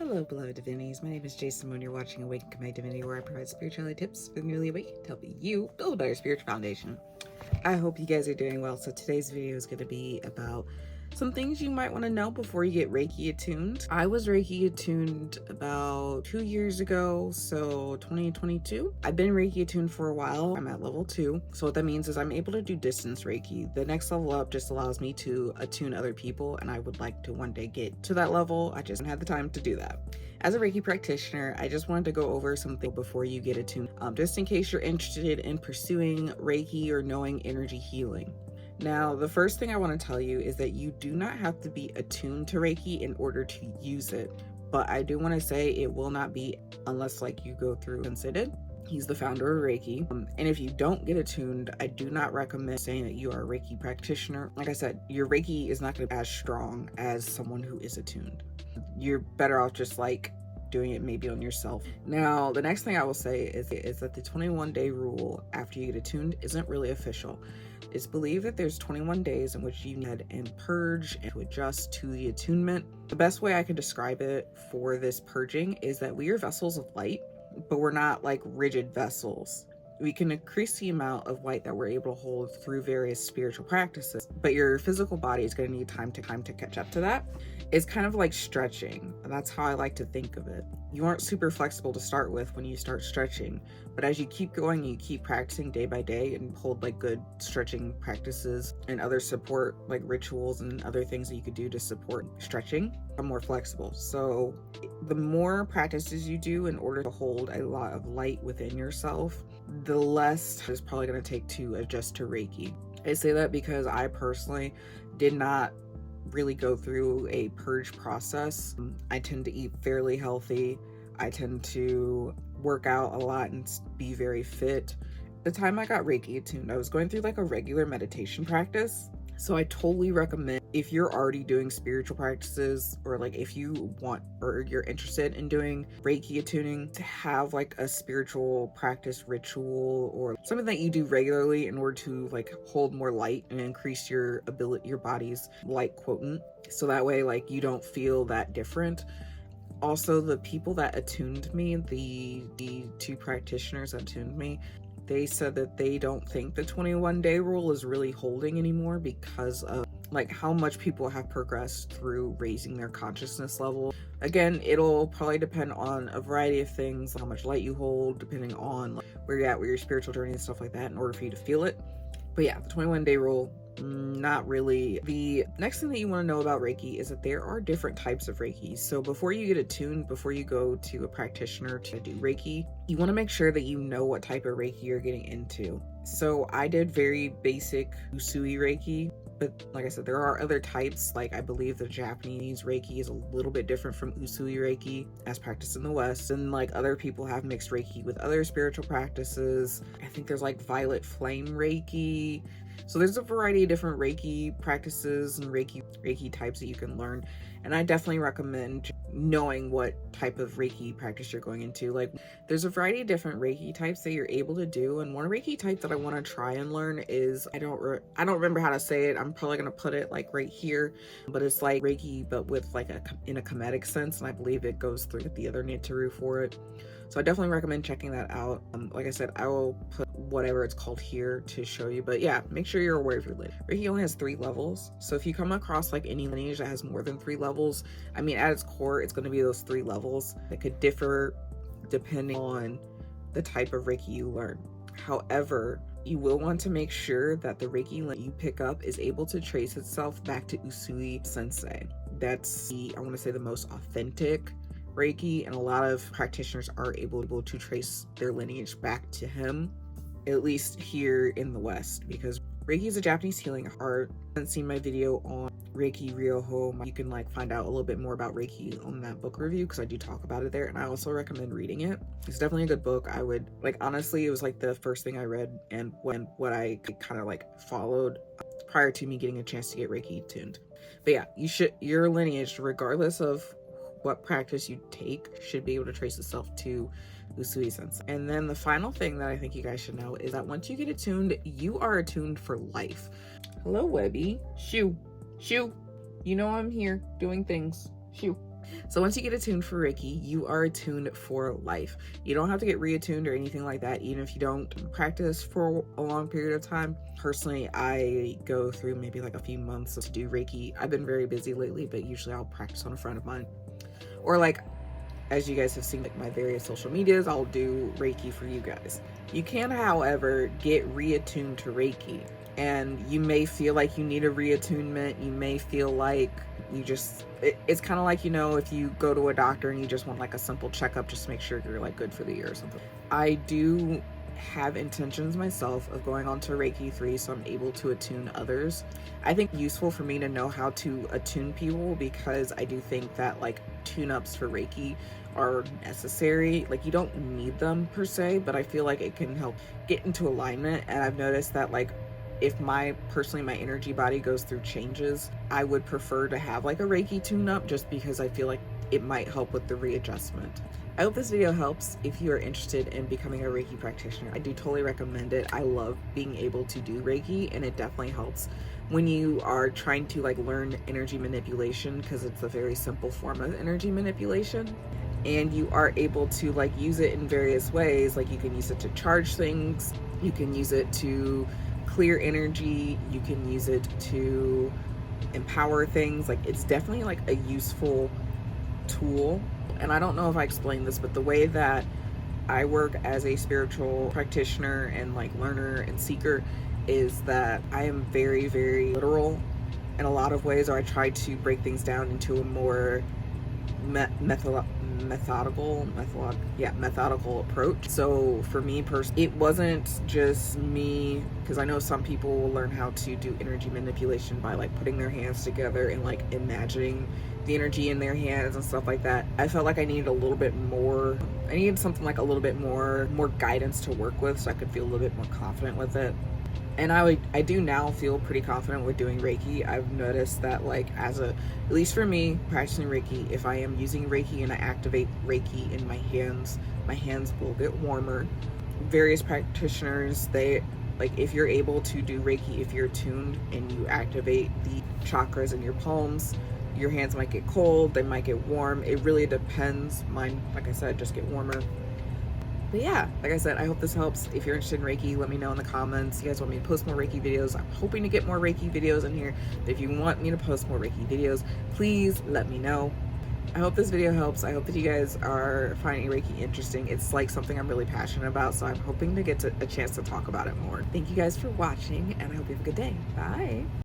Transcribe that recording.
Hello, beloved divinities. My name is Simone. You're watching Awaken to My Divinity, where I provide spirituality tips for the newly awakened to help you build a better spiritual foundation. I hope you guys are doing well. So today's video is going to be about some things you might want to know before you get Reiki attuned. I was Reiki attuned about 2 years ago, so 2022. I've been Reiki attuned for a while. I'm at level 2. So what that means is I'm able to do distance Reiki. The next level up just allows me to attune other people, and I would like to one day get to that level. I just haven't had the time to do that. As a Reiki practitioner, I just wanted to go over something before you get attuned, just in case you're interested in pursuing Reiki or knowing energy healing. Now, the first thing I want to tell you is that you do not have to be attuned to Reiki in order to use it. But I do want to say it will not be unless you go through Considered. He's the founder of Reiki. And if you don't get attuned, I do not recommend saying that you are a Reiki practitioner. Like I said, your Reiki is not going to be as strong as someone who is attuned. You're better off just doing it maybe on yourself. Now, the next thing I will say is that the 21-day rule after you get attuned isn't really official. It's believed that there's 21 days in which you head and purge and to adjust to the attunement. The best way I can describe it for this purging is that we are vessels of light, but we're not rigid vessels. We can increase the amount of light that we're able to hold through various spiritual practices, but your physical body is going to need time to catch up to that. It's kind of like stretching. That's how I like to think of it. You aren't super flexible to start with when you start stretching, but as you keep going, you keep practicing day by day and hold good stretching practices and other support rituals and other things that you could do to support stretching, are more flexible. So the more practices you do in order to hold a lot of light within yourself, the less it's probably going to take to adjust to Reiki. I say that because I personally did not really go through a purge process. I tend to eat fairly healthy. I tend to work out a lot and be very fit. The time I got Reiki attuned, I was going through a regular meditation practice. So I totally recommend, if you're already doing spiritual practices, or if you want or you're interested in doing Reiki attuning, to have a spiritual practice ritual or something that you do regularly in order to hold more light and increase your body's light quotient. So that way you don't feel that different. Also, the people that attuned me, the two practitioners that attuned me, they said that they don't think the 21-day rule is really holding anymore because of how much people have progressed through raising their consciousness level. Again, it'll probably depend on a variety of things, how much light you hold, depending on where you're at with your spiritual journey and stuff like that, in order for you to feel it. But yeah, the 21-day rule, not really. The next thing that you want to know about Reiki is that there are different types of Reiki. So before you get attuned, before you go to a practitioner to do Reiki, you want to make sure that you know what type of Reiki you're getting into. So I did very basic Usui Reiki, but like I said, there are other types. I believe the Japanese Reiki is a little bit different from Usui Reiki as practiced in the West. And other people have mixed Reiki with other spiritual practices. I think there's violet flame Reiki. So there's a variety of different Reiki practices and Reiki types that you can learn. And I definitely recommend knowing what type of Reiki practice you're going into. There's a variety of different Reiki types that you're able to do. And one Reiki type that I want to try and learn is, I don't remember how to say it. I'm probably going to put it right here, but it's Reiki, but with in a comedic sense. And I believe it goes through the other Nitaru for it. So I definitely recommend checking that out. Like I said, I will put whatever it's called here to show you. But yeah, make sure you're aware of your lineage. Reiki only has 3 levels. So if you come across any lineage that has more than 3 levels, at its core, it's going to be those 3 levels that could differ depending on the type of Reiki you learn. However, you will want to make sure that the Reiki that you pick up is able to trace itself back to Usui Sensei. That's I want to say the most authentic Reiki, and a lot of practitioners are able to trace their lineage back to him, at least here in the West, because Reiki is a Japanese healing art. If you haven't seen my video on Reiki Ryoho, you can find out a little bit more about Reiki on that book review, because I do talk about it there, and I also recommend reading it. It's definitely a good book. I would honestly, it was the first thing I read and what I kind of followed prior to me getting a chance to get Reiki attuned. But yeah, your lineage, regardless of what practice you take, should be able to trace itself to Usui Sensei. And then the final thing that I think you guys should know is that once you get attuned, you are attuned for life. Hello, Webby. Shoo. You know I'm here doing things. Shoo. So once you get attuned for Reiki, you are attuned for life. You don't have to get reattuned or anything like that, even if you don't practice for a long period of time. Personally, I go through maybe like a few months to do Reiki. I've been very busy lately, but usually I'll practice on a friend of mine. Or like, as you guys have seen, like my various social medias, I'll do Reiki for you guys. You can, however, get reattuned to Reiki, and you may feel like you need a reattunement. You may feel like you just, it's kind of like, you know, if you go to a doctor and you just want like a simple checkup just to make sure you're like good for the year or something. I do have intentions myself of going on to Reiki 3, so I'm able to attune others. I think useful for me to know how to attune people, because I do think that like tune-ups for Reiki are necessary. Like, you don't need them per se, but I feel like it can help get into alignment. And I've noticed that like if my energy body goes through changes, I would prefer to have like a Reiki tune-up, just because I feel like it might help with the readjustment. I hope this video helps. If you are interested in becoming a Reiki practitioner, I do totally recommend it. I love being able to do Reiki, and it definitely helps when you are trying to like learn energy manipulation, because it's a very simple form of energy manipulation. And you are able to like use it in various ways. Like, you can use it to charge things, you can use it to clear energy, you can use it to empower things. Like, it's definitely like a useful tool. And I don't know if I explained this, but the way that I work as a spiritual practitioner and like learner and seeker is that I am very, very literal in a lot of ways, or I try to break things down into a more methodical approach. So for me personally, it wasn't just me, because I know some people will learn how to do energy manipulation by like putting their hands together and like imagining the energy in their hands and stuff like that. I felt like I needed a little bit more, I needed something like a little bit more guidance to work with, so I could feel a little bit more confident with it. And I do now feel pretty confident with doing Reiki. I've noticed that like at least for me, practicing Reiki, if I am using Reiki and I activate Reiki in my hands will get warmer. Various practitioners, they like, if you're able to do Reiki, if you're tuned and you activate the chakras in your palms, your hands might get cold, they might get warm. It really depends. Mine, like I said, just get warmer. But yeah, like I said, I hope this helps. If you're interested in Reiki, let me know in the comments. You guys want me to post more Reiki videos? I'm hoping to get more Reiki videos in here. But if you want me to post more Reiki videos, please let me know. I hope this video helps. I hope that you guys are finding Reiki interesting. It's like something I'm really passionate about, so I'm hoping to get a chance to talk about it more. Thank you guys for watching, and I hope you have a good day. Bye.